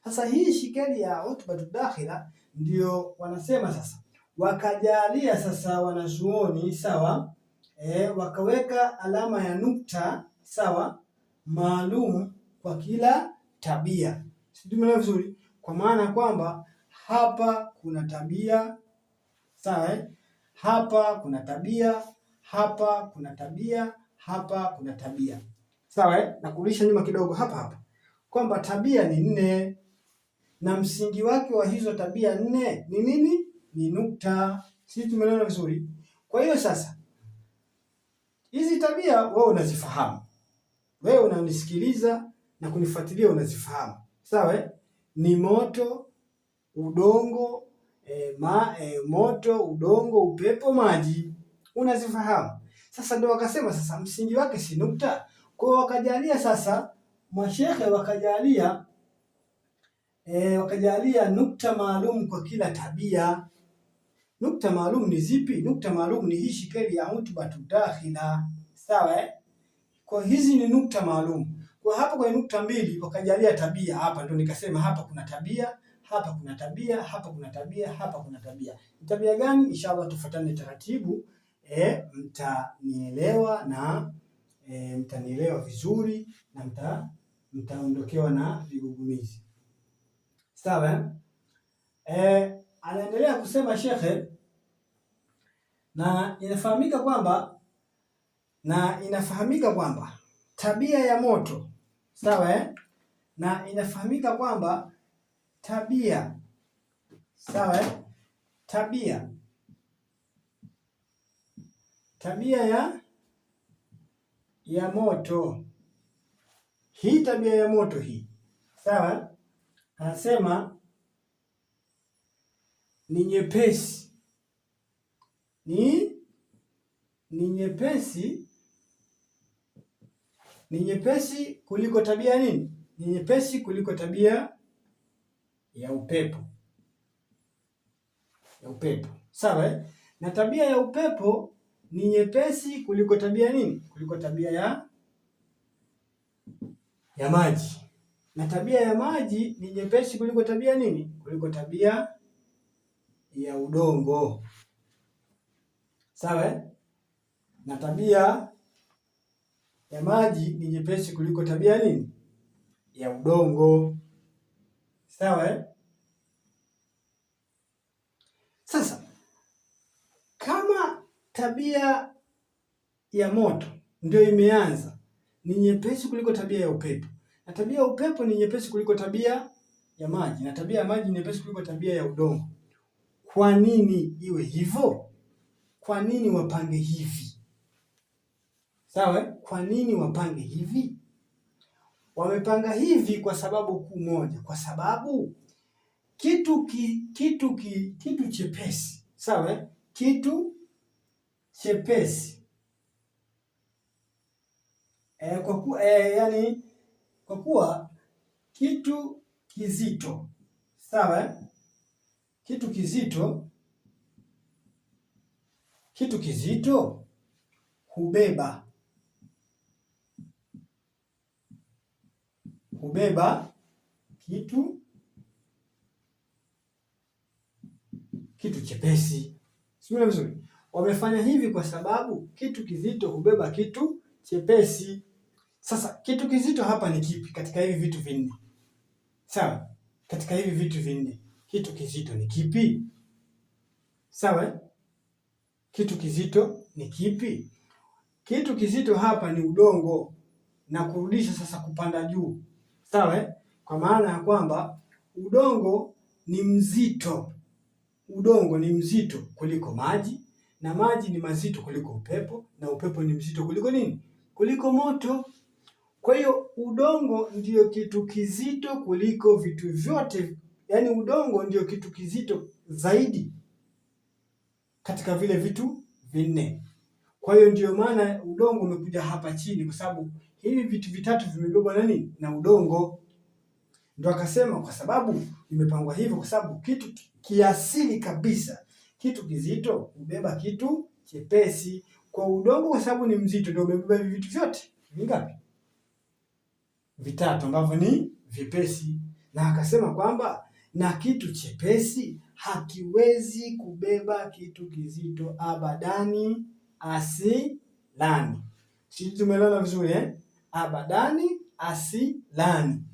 Sasa hii shikeli ya utbatu dakhila ndio wanasema sasa, wakajalia sasa wanazuoni sawa, wakaweka alama ya nukta sawa maalum kwa kila tabia. Tumeelewa vizuri? Kwa maana kwamba hapa kuna tabia sawa, hapa kuna tabia, hapa kuna tabia, hapa kuna tabia sawa. Na kurudisha nyuma kidogo hapa kwamba tabia ni 4 na msingi wake wa hizo tabia 4 ni nini? Ni nukta. Sisi tumeelewana vizuri? Kwa hiyo sasa hizi tabia wewe unazifahamu, wewe unanisikiliza na kunifuatilia unazifahamu sawa. Ni moto, udongo, moto, udongo, upepo, maji, unazifahamu. Sasa ndio wakasema sasa msingi wake si nukta. Kwa hiyo wakajalia sasa mashehe wakajalia nukta maalum kwa kila tabia. Nukta maalum ni zipi? Nukta maalum ni hii shikeli ya utbatu dakhila sawa. Kwa hizi ni nukta maalum. Kwa hapa kwenye nukta 2 wakajalia tabia. Hapa ndio nikasema hapa kuna tabia, hapa kuna tabia, hapa kuna tabia, hapa kuna tabia. Tabia gani? Inshallah tufuatane taratibu, mtanielewa na mtanielewa vizuri na mtaondokewa na vigugumizi. Sawa? Anaendelea kusema shekhe, na inafahamika kwamba tabia ya moto sawa, na inafahamika kwamba tabia sawa, tabia ya moto hii, tabia ya moto hii sawa, anasema ni nyepesi, ni nyepesi kuliko tabia nini? Ni nyepesi kuliko tabia ya upepo, sawa. Na tabia ya upepo ni nyepesi kuliko tabia nini? Kuliko tabia ya maji. Na tabia ya maji ni nyepesi kuliko tabia nini? Kuliko tabia ya udongo, sawa. Na tabia ya maji ni nyepesi kuliko tabia nini? Ya udongo, sawa. Sasa kama tabia ya moto ndio imeanza ni nyepesi kuliko tabia ya upepo, na tabia ya upepo ni nyepesi kuliko tabia ya maji, na tabia ya maji ni nyepesi kuliko tabia ya udongo, kwa nini iwe hivyo? Kwa nini wapange hivi? Sawa? Kwa nini wapange hivi? Wamepanga hivi kwa sababu kuu moja, kwa sababu kitu chepesi, sawa? Kitu chepesi kwa kuwa kitu kizito, sawa? Kitu kizito hubeba kitu chepesi. Simuelewa vizuri. Wamefanya hivi kwa sababu kitu kizito hubeba kitu chepesi. Sasa kitu kizito hapa ni kipi katika hivi vitu vinne? Sawa? Katika hivi vitu vinne, kitu kizito ni kipi? Sawa? Kitu kizito ni kipi? Kitu kizito hapa ni udongo, na kurudisha sasa kupanda juu. Sawa? Kwa maana ya kwamba udongo ni mzito. Udongo ni mzito kuliko maji, na maji ni mazito kuliko upepo, na upepo ni mzito kuliko nini? Kuliko moto. Kwa hiyo udongo ndio kitu kizito kuliko vitu vyote, yaani udongo ndio kitu kizito zaidi katika vile vitu vinne. Kwa hiyo ndio maana udongo umekuja hapa chini, kwa sababu hivi vitu vitatu vimebebwa na nini? Na udongo. Ndio akasema kwa sababu imepangwa hivyo, kwa sababu kitu kiasili kabisa, kitu kizito hubeba kitu chepesi. Kwa udongo, kwa sababu ni mzito, ndio umebeba vitu vyote vingapi? Vitatu, ambavyo ni vipesi. na akasema kwamba na kitu chepesi hakiwezi kubeba kitu kizito abadani asilani. Sisi tumeelewana vizuri eh? Abadani asilani.